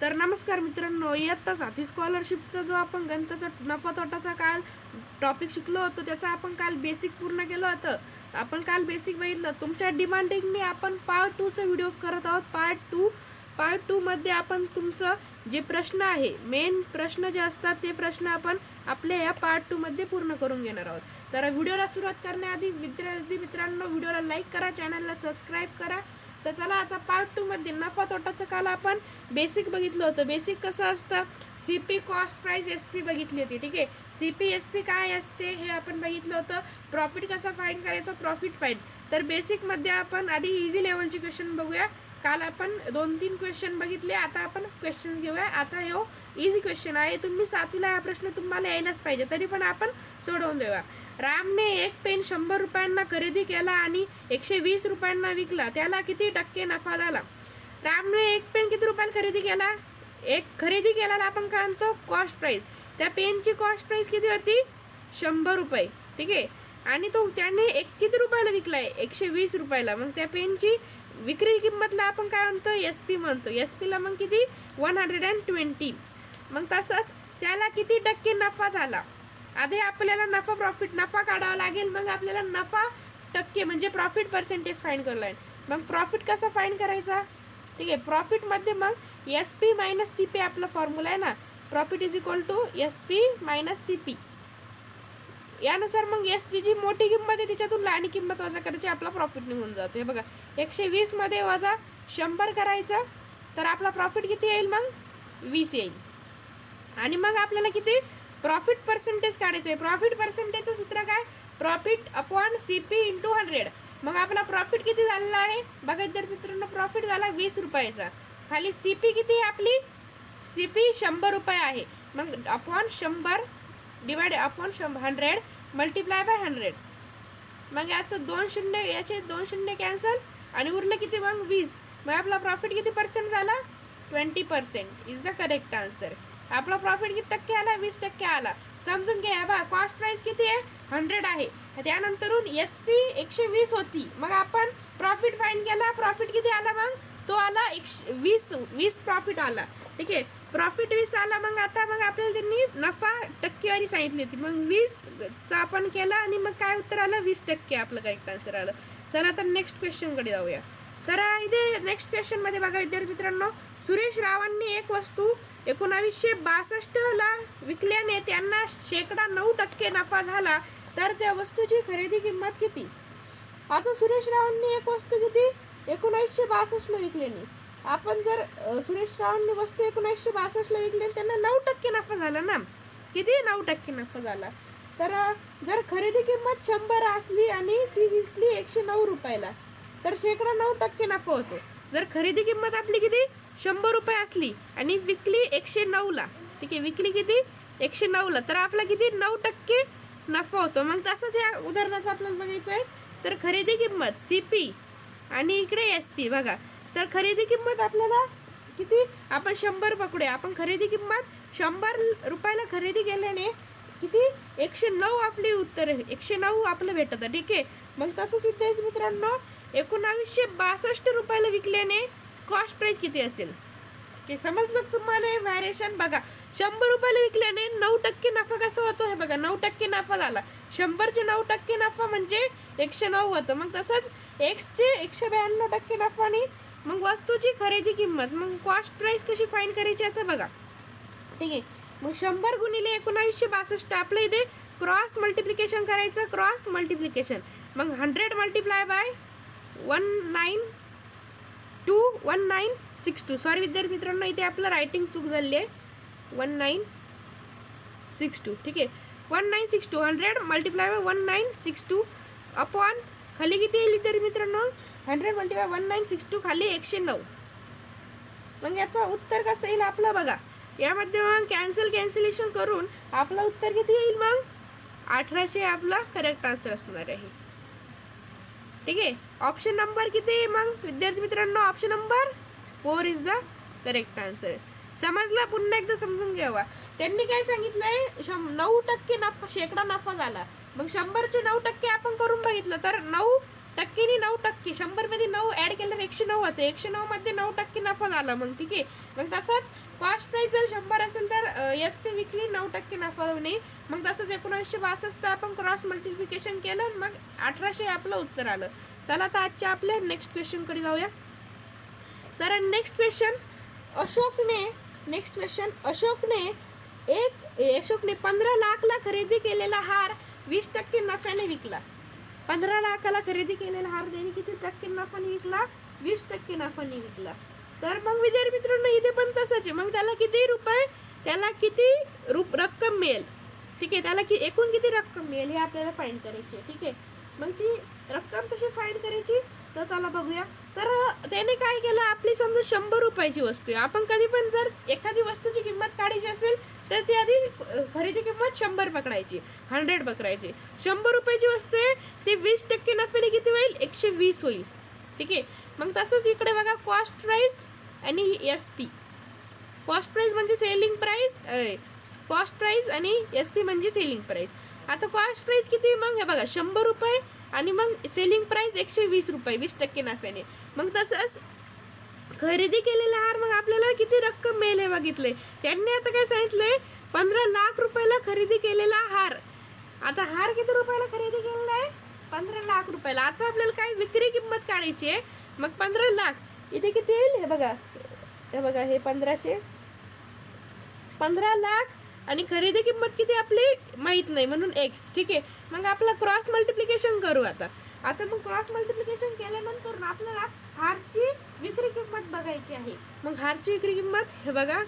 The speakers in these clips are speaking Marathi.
तर नमस्कार मित्रांनो, इयत्ता 7वी स्कॉलरशिपचा जो आपण गणिताचा नफा तोटाचा काल टॉपिक शिकलो होतो त्याचा आपण काल बेसिक पूर्ण केलं होतं. आपण काल बेसिक बघितलं. तुमच्या डिमांडिंगने आपण पार्ट 2 चा व्हिडिओ करत आहोत. पार्ट 2 मध्ये आपण तुमचं जे प्रश्न आहे, मेन प्रश्न जे असतात ते प्रश्न आपण आपल्या या पार्ट 2 मध्ये पूर्ण करून घेणार आहोत. तर व्हिडिओला सुरुवात करण्याआधी विद्यार्थी मित्रांनो, व्हिडिओला लाईक करा, चॅनलला सबस्क्राईब करा. तर चला आता पार्ट 2 मध्ये नफा तोटाचं काल आपण बेसिक बघितलं होतं. बेसिक कसं असतं, सीपी कॉस्ट प्राइस एसपी बघितली होती. ठीक आहे, सीपी एसपी काय असते हे आपण बघितलं होतं. प्रॉफिट कसा फाइंड करायचा, प्रॉफिट फाइंड. तर बेसिक मध्ये आपण आधी इझी लेवलचे क्वेश्चन बघूया. काल आपण 2-3 क्वेश्चन बघितले, आता आपण क्वेश्चन्स घेऊया. आता हे इझी क्वेश्चन आहे, तुम्ही 7वीला हा प्रश्न तुम्हाला यायलाच पाहिजे, तरी पण आपण सोडवून देऊया. रामने एक पेन 100 रुपयांना खरेदी केला आणि 120 रुपयांना विकला, त्याला किती टक्के नफा झाला? रामने एक पेन किती रुपयाला खरेदी केला? एक खरेदी केल्याला आपण काय म्हणतो, कॉस्ट प्राइस. त्या पेनची कॉस्ट प्राइस किती होती? 100 रुपये. ठीक आहे, आणि तो त्याने किती रुपयाला विकलाय? 120 रुपयाला. मग त्या पेनची विक्री किंमतला आपण काय म्हणतो, एस पी म्हणतो. एस पीला मग किती? 120. मग तसंच त्याला किती टक्के नफा झाला? आधी आपल्याला नफा काढावा लागेल, मग आपल्याला नफा टक्के म्हणजे प्रॉफिट पर्सेंटेज फाइंड करायला लागेल. मग प्रॉफिट कसा फाइंड करायचा? ठीक आहे, प्रॉफिटमध्ये मग S P minus C P आपला फॉर्म्युला आहे ना. Profit is equal to S P minus C P. यानुसार मग एस पी जी मोठी किंमत आहे त्याच्यातून लहान किंमत वजा करायची, आपला प्रॉफिट निघून जातो. हे बघा, 120 मध्ये वजा 100 करायचं, तर आपला प्रॉफिट किती येईल? मग 20 येईल. आणि मग आपल्याला किती प्रॉफिट पर्सेंटेज काढायचं आहे. प्रॉफिट पर्सेंटेजचं सूत्र काय? Profit upon C P into 100. मग आपला प्रॉफिट किती झालेला आहे बघा तर मित्रांनो, प्रॉफिट झाला 20 रुपयाचा. खाली सी पी किती आहे आपली? सी पी 100 रुपये आहे. मग upon 100 divide upon 100 multiply by 100. मग याचं 2 शून्य, याचे 2 शून्य कॅन्सल आणि उरलं किती? मग 20. मग आपला प्रॉफिट किती पर्सेंट झाला? 20% इज द करेक्ट आन्सर. आपला प्रॉफिट किती टक्के आला? 20% आला. समजून घ्या. बघा, कॉस्ट प्राइस किती आहे? 100 आहे. त्यानंतरून एस पी 120 होती. मग आपण प्रॉफिट फाइंड केला. प्रॉफिट किती आला? मग तो आला 20 प्रॉफिट आला. ठीक आहे, प्रॉफिट 20 आला. मग आता आपल्याला त्यांनी नफा टक्केवारी सांगितली होती. मग 20चा आपण केला आणि मग काय उत्तर आलं? 20% आपलं करेक्ट आन्सर आलं. चला आता नेक्स्ट क्वेश्चनकडे जाऊया. तर इथे नेक्स्ट क्वेश्चन मध्ये बघा विद्यार्थी मित्रांनो, सुरेश रावांनी एक वस्तू 1962ला विकल्याने त्यांना 9% नफा झाला, तर त्या वस्तूची खरेदी किंमत किती? आता सुरेश रावांनी एक वस्तू किती 1962ला विकल्याने, आपण जर सुरेश रावांनी वस्तू 1962ला विकली, त्यांना 9% नफा झाला ना. किती? 9% नफा झाला. तर जर खरेदी किंमत 100 असली आणि ती विकली 109 रुपयाला, तर 9% नफा होतो. जर खरेदी किंमत आपली किती 100 रुपये असली आणि विकली 109ला, ठीक आहे, विकली किती 109ला, तर आपला किती 9% नफा होतो. मग तसंच या उदाहरणाचं आपल्याला बघायचं आहे. तर खरेदी किंमत सी पी आणि इकडे एस पी बघा. तर खरेदी किंमत आपल्याला किती, आपण 100 पकडूया. आपण खरेदी किंमत 100 रुपयाला खरेदी केल्याने किती 109 आपली उत्तर 109 आपलं भेटतं. ठीक आहे, मग तसंच विद्यार्थी मित्रांनो 1962 रुपयाला विकल्याने कॉस्ट प्राइस किती असेल ते समजलं तुम्हाला? व्हॅरिएशन बघा, 100 रुपयाला विकल्याने 9% नफा कसा होतो? हे बघा, 9% नफा झाला. 100चे 9% नफा म्हणजे 109 होतं. मग तसंच एक्सचे 192% नफाने मग वस्तूची खरेदी किंमत. मग कॉस्ट प्राइस कशी फाइंड करायची आता बघा. ठीक आहे, मग 100 गुणिले 1962 आपल्या इथे क्रॉस मल्टिप्लिकेशन करायचं. क्रॉस मल्टिप्लिकेशन मग 100 मल्टिप्लाय बाय 1962. सॉरी विद्यार्थी मित्रांनो, इथे आपलं रायटिंग चूक झाली आहे. 1962. ठीक आहे, 1962 100 मल्टिप्लाय बाय 1962 अपॉन खाली किती येईल विद्यार्थी मित्रांनो? 100 मल्टिप्लाय 1962 खाली 109. मग याचं उत्तर कसं येईल आपलं बघा. यामध्ये मग कॅन्सलेशन करून आपलं उत्तर किती येईल? मग 1800 आपला करेक्ट आन्सर असणार आहे. ठीक आहे, ऑप्शन नंबर किती मग विद्यार्थी मित्रांनो? Option number 4 is the correct answer. समजला? पुन्हा एकदा समजून घ्यावा. त्यांनी काय सांगितलंय? 9% नफा, नफा झाला. मग 100चे 9% आपण करून बघितलं, तर 9 टक्केनी 9%, 100 मध्ये 9 ऍड केल्यावर 109 होते, 109 मध्ये 9% नफा झाला. मग ठीक आहे. मग तसंच कॉस्ट प्राइस जर 100 असेल तर SP विकली 9% नफा होणे. मग तसंच 1962 आपण क्रॉस मल्टिप्लिकेशन केलं, मग 1800 आपलं उत्तर आलं. चला आता आजच्या आपल्या नेक्स्ट क्वेश्चन कडे जाऊया. तर नेक्स्ट क्वेश्चन अशोकने 15 लाखला खरेदी केलेला हार 20% नफ्याने विकला. 15 लाखाला खरेदी केलेला हार त्याने किती टक्के नफाने विकला? 20% नफाने विकला. तर मग विद्यार्थी मित्रांनो इथे पण तसंच आहे. मग त्याला किती रक्कम मिळेल? ठीक आहे, त्याला एकूण किती रक्कम मिळेल हे आपल्याला फाइंड करायची आहे. ठीक आहे, मग ती रक्कम कशी फाइंड करायची तर चला बघूया. तर त्याने काय केलं, आपली समजा 100 रुपयाची वस्तू आहे. आपण कधी पण जर एखादी वस्तूची किंमत काढायची असेल तर ती आधी खरेदी किंमत 100 पकडायची, 100 पकडायची. 100 रुपयाची वस्तू आहे ती 20% नफ्याने किती होईल? 120 होईल. ठीक आहे, मग तसंच इकडे बघा कॉस्ट प्राइस आणि SP. कॉस्ट प्राइस म्हणजे सेलिंग प्राइस, कॉस्ट प्राइस आणि SP म्हणजे सेलिंग प्राइस. आता कॉस्ट प्राइस किती? मग हे बघा 100 रुपये आणि मग सेलिंग प्राइस 120 रुपये 20% नफ्याने. मग तसंच खरेदी केलेला हार मग आपल्याला किती रक्कम मिळेल हे बघितले. त्यांनी आता काय सांगितलंय, 15 लाख रुपयाला खरेदी केलेला हार. आता हार किती रुपयाला खरेदी केलेला आहे? 15 लाख रुपयाला. आता आपल्याला काय विक्री किंमत काढायची आहे. मग 15 लाख इथे किती येईल? हे बघा हे 15 लाख आणि खरेदी किंमत किती आपली माहित नाही म्हणून X. ठीक आहे, मग आपला क्रॉस मल्टिप्लिकेशन करू. आता मग क्रॉस मल्टिप्लिकेशन केल्यानंतर आपल्याला हारची विक्री किंमत बघायची आहे. मग हारची विक्री किंमत हे बघा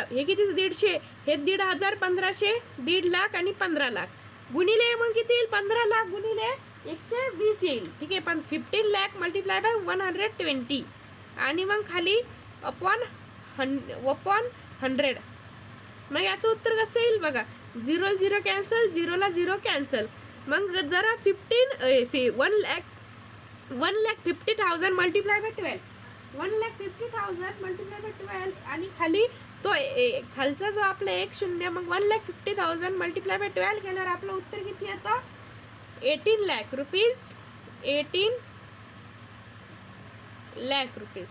हे किती? 150, हे 1500, 1500, 1.5 लाख आणि 15 लाख गुणिले मग किती येईल? 15 लाख गुणिले 120 येईल. ठीक आहे, पण 15 लाख मल्टिप्लाय बाय 120 आणि मग खाली अपॉन 100. मग याचं उत्तर कसं येईल बघा, 0 0 कॅन्सल, 0 ला 0 कॅन्सल. मग जरा 1,50,000 मल्टिप्लाय बाय 12, 1,50,000 मल्टिप्लाय बाय 12 आणि खाली तो खालचा जो आपला 1 0, मग 1,50,000 मल्टिप्लाय बाय 12 केल्यावर आपलं उत्तर किती येतं? 18 लाख रुपीज. 18 लाख रुपीज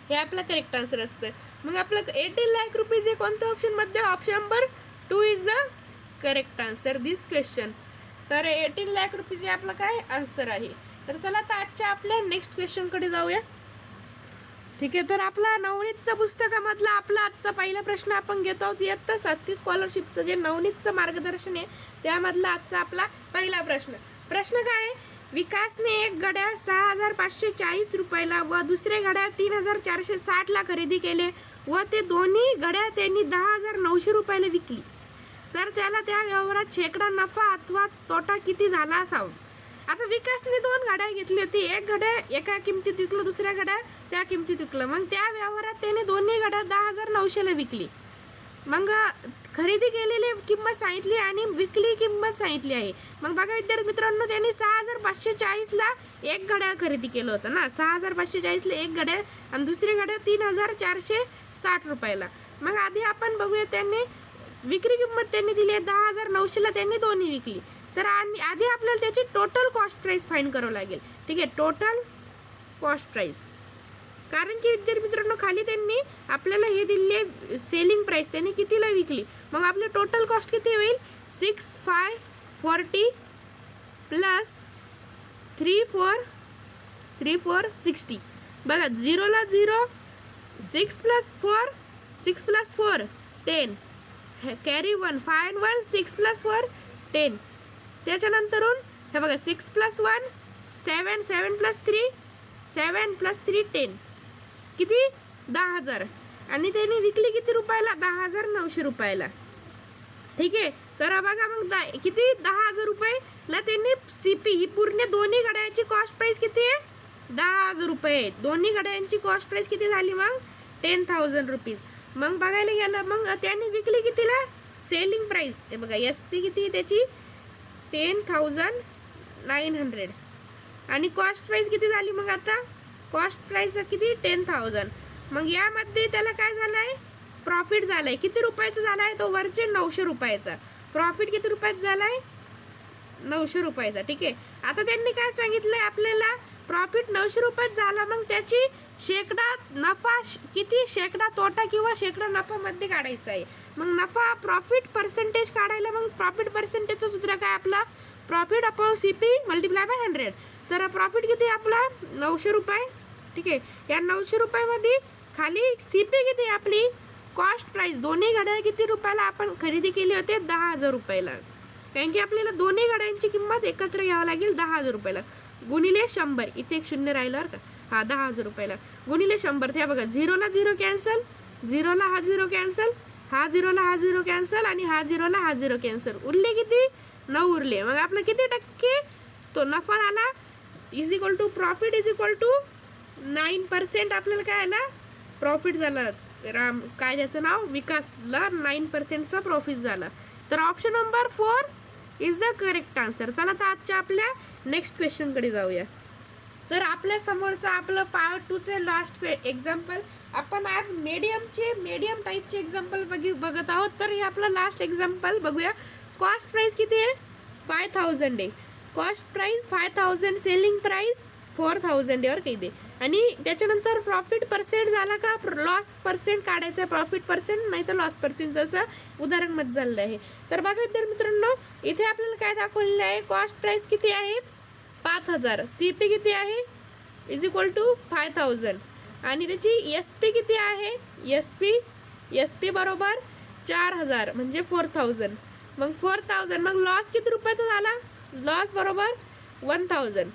हे आपलं करेक्ट आन्सर असतं. मग आपलं 18 लाख रुपीज हे कोणत्या ऑप्शन मध्ये? Option number 2 is the correct answer this question. तर 18 लाख रुपीज हे आपलं काय आन्सर आहे. तर चला आता आजच्या आपल्या नेक्स्ट क्वेश्चन कडे जाऊया. ठीक आहे, तर आपला नवनीतच्या पुस्तकामधला आपला आजचा पहिला प्रश्न आपण घेतो आहोत. इयत्ता 7वी स्कॉलरशिपचं जे नवनीतचं मार्गदर्शन आहे त्यामधला आजचा आपला पहिला प्रश्न काय आहे? विकासने एक घड्याळ 6,540 रुपयाला व दुसरे घड्याळ 3,460 ला खरेदी केले व ते दोन्ही घड्याळ त्यांनी 10,900 रुपयाला विकली. तर त्याला त्या व्यवहारात शेकडा नफा अथवा तोटा किती झाला असावा. आता विकासने 2 घड्याळ घेतली होती. एक घड्याळ एका किमतीत विकलं, दुसऱ्या घड्याळ त्या किमतीत विकलं. मग त्या व्यवहारात त्याने दोन्ही घड्याळ 10,900 ला विकली. मग खरेदी केलेली किंमत सांगितली आणि विकली किंमत सांगितली आहे. मग बघा विद्यार्थी मित्रांनो, त्यांनी 6,540 ला एक घड्याळ खरेदी केलं होतं ना. 6,540 ला एक घड्याळ आणि दुसरी घड्याळ 3,460 रुपयाला. मग आधी आपण बघूया, त्यांनी विक्री किंमत त्यांनी दिली आहे 10,900 ला, त्यांनी दोन्ही विकली. तर आधी आपल्याला त्याची टोटल कॉस्ट प्राइस फाइंड करावं लागेल. ठीक आहे, टोटल कॉस्ट प्राइस. कारण की विद्यार्थी मित्रांनो खाली त्यांनी आपल्याला हे दिले सेलिंग प्राइस, त्यांनी कितीला विकली. मग आपले टोटल कॉस्ट किती होईल? 6,540 प्लस 3,460. बघा 0 ला 0, 6 प्लस 4 10, कॅरी 1 5 and 1 6 प्लस 4 10. त्याच्यानंतरून हे बघा 6 प्लस 1 7, 7 प्लस 3 7 प्लस 3 10. किती? 10,000. आणि त्यांनी विकली किती रुपयाला? 10,900 रुपयाला. ठीक आहे, तर बघा मग किती? 10,000 रुपयाला त्यांनी CP ही पूर्ण दोन्ही घड्याळाची कॉस्ट प्राइस किती आहे? 10,000 रुपये. दोन्ही घड्याळांची कॉस्ट प्राइस किती झाली मग? 10,000 रुपीज. मग बघायला गेलं मग त्यांनी विकली कितीला? सेलिंग प्राइस हे बघा SP किती त्याची? 10,900 आणि कॉस्ट प्राइस किती झाली? मग आता कॉस्ट प्राइस किती? 10,000. मग यामध्ये त्याला काय झालंय? प्रॉफिट झालाय. किती रुपयाचा झालाय? तो वरचे 900 रुपयाचा. प्रॉफिट किती रुपयात झालाय? 900 रुपयाचा. ठीक आहे. आता त्यांनी काय सांगितलंय आपल्याला, प्रॉफिट 900 रुपयात झाला, मग त्याची शेकडा नफा किती, शेकडा तोटा किंवा शेकडा नफा मध्ये काढायचा आहे. मग नफा प्रॉफिट पर्सेंटेज काढायला मग प्रॉफिट पर्सेंटेजचं सूत्र काय आपला, profit upon CP multiply by 100. तर प्रॉफिट किती आपला 900 रुपये. ठीक आहे. या 900 रुपयामध्ये खाली CP किती आपली, कॉस्ट प्राइस, दोन्ही घड्याळ किती रुपयाला आपण खरेदी केली होते, 10,000 रुपयाला. कारण की आपल्याला दोन्ही घड्यांची किंमत एकत्र घ्यावं लागेल 10,000 रुपयाला, गुणिले 100. इथे एक शून्य राहिलं का, हा 10,000 रुपयाला गुणिले 100. ते बघा, 0ला 0 कॅन्सल, 0ला हा 0 कॅन्सल, हा 0ला हा 0 कॅन्सल, आणि हा 0ला हा 0 कॅन्सल. उरले किती, 9 उरले. मग आपलं किती टक्के तो नफा आला, is equal to profit is equal to 9%. आपल्याला काय आला, प्रॉफिट झाला. काय त्याचं नाव, विकासला 9%चा प्रॉफिट झाला. तर option number 4 is the correct answer. चला तर आजच्या आपल्या नेक्स्ट क्वेश्चनकडे जाऊया. तर आपल्या समोरचं आपलं पार्ट 2चे लास्ट एक्झाम्पल, आपण आज मीडियम टाईपचे एक्झाम्पल बघत आहोत. तर हे आपलं लास्ट एक्झाम्पल बघूया. कॉस्ट प्राइस किती आहे, 5000 आहे. कॉस्ट प्राइस 5000, सेलिंग प्राइस 4000 यावर काही दे. आणि त्याच्यानंतर प्रॉफिट पर्सेंट झाला का, लॉस पर्सेंट काढायचं, प्रॉफिट पर्सेंट नाही तर लॉस पर्सेंट, जसं उदाहरणमध्ये झालेलं आहे. तर बघा विद्यार्थी मित्रांनो, इथे आपल्याला काय दाखवलेलं आहे, कॉस्ट प्राइस किती आहे 5000, CP किती आहे इज इक्वल टू 5000, आणि त्याची SP किती आहे, SP बरोबर 4000 म्हणजे 4000. मग 4000, मग लॉस किती रुपयाचा झाला, लॉस बरोबर 1000,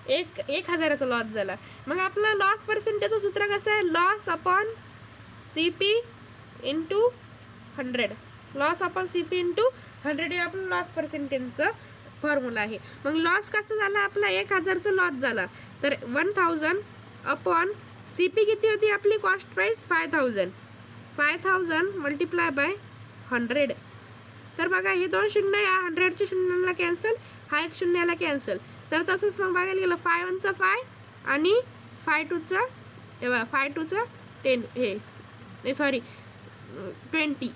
1000चा लॉस झाला. मग आपलं लॉस पर्सेंटेजचं सूत्र कसं आहे, loss upon CP into 100. Loss upon CP into 100 हे आपलं लॉस पर्सेंटेजचं फॉर्म्युला आहे. मग लॉस कसं झाला आपला, 1000चा लॉस झाला. तर 1000 अपॉन CP किती होती आपली कॉस्ट प्राइस 5000 मल्टिप्लाय बाय 100. तर बघा, हे 2 शून्य, या 100च्या शून्याला कॅन्सल, हा एक शून्याला कॅन्सल. तर तसंच मग बघायला गेलं 5 1 चा 5 आणि 5 2 चा 10, हे सॉरी 20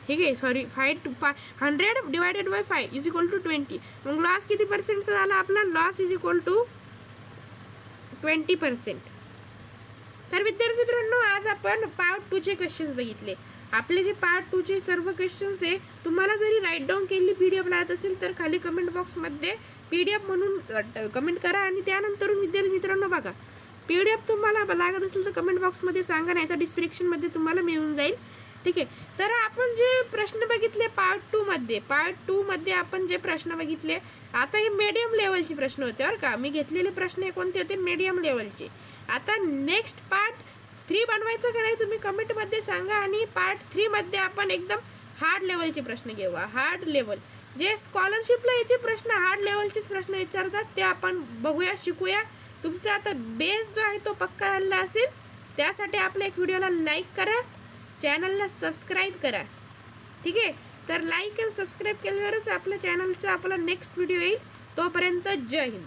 ठीक आहे, sorry 100 divided by 5 is equal to 20. मग लॉस किती पर्सेंटचा झाला आपला, लॉस इज इक्वल टू 20%. तर विद्यार्थी मित्रांनो, आज आपण पार्ट 2चे क्वेश्चन्स बघितले. आपले जे पार्ट 2चे सर्व क्वेश्चन्स आहे, तुम्हाला जरी राईट डाऊन केलेली PDF लागत असेल तर खाली कमेंट बॉक्समध्ये PDF म्हणून कमेंट करा. आणि त्यानंतर विद्यार्थी मित्रांनो बघा, PDF तुम्हाला लागत असेल तर कमेंट बॉक्समध्ये सांगा, नाही तर डिस्क्रिप्शनमध्ये तुम्हाला मिळून जाईल. ठीक आहे. तर आपण जे प्रश्न बघितले पार्ट 2 मध्ये आपण जे प्रश्न बघितले, आता हे मीडियम लेवलचे प्रश्न होते बरं का. मी घेतलेले प्रश्न हे कोणते होते, मीडियम लेवलचे. आता नेक्स्ट पार्ट 3 बनवायचं का नाही तुम्ही कमेंटमध्ये सांगा. आणि पार्ट 3 मध्ये आपण एकदम हार्ड लेवलचे प्रश्न घेऊ. हार्ड लेवल जे स्कॉलरशिपला याचे प्रश्न, हार्ड लेवलचेच प्रश्न विचारतात, ते आपण बघूया, शिकूया. तुमचा आता बेस जो आहे तो पक्का झालेला असेल. त्यासाठी आपल्या एक व्हिडिओला लाईक करा, चॅनलला सबस्क्राईब करा. ठीक आहे. तर लाईक आणि सबस्क्राईब केल्यावरच आपल्या चॅनलचा आपला नेक्स्ट व्हिडिओ येईल. तोपर्यंत जय हिंद.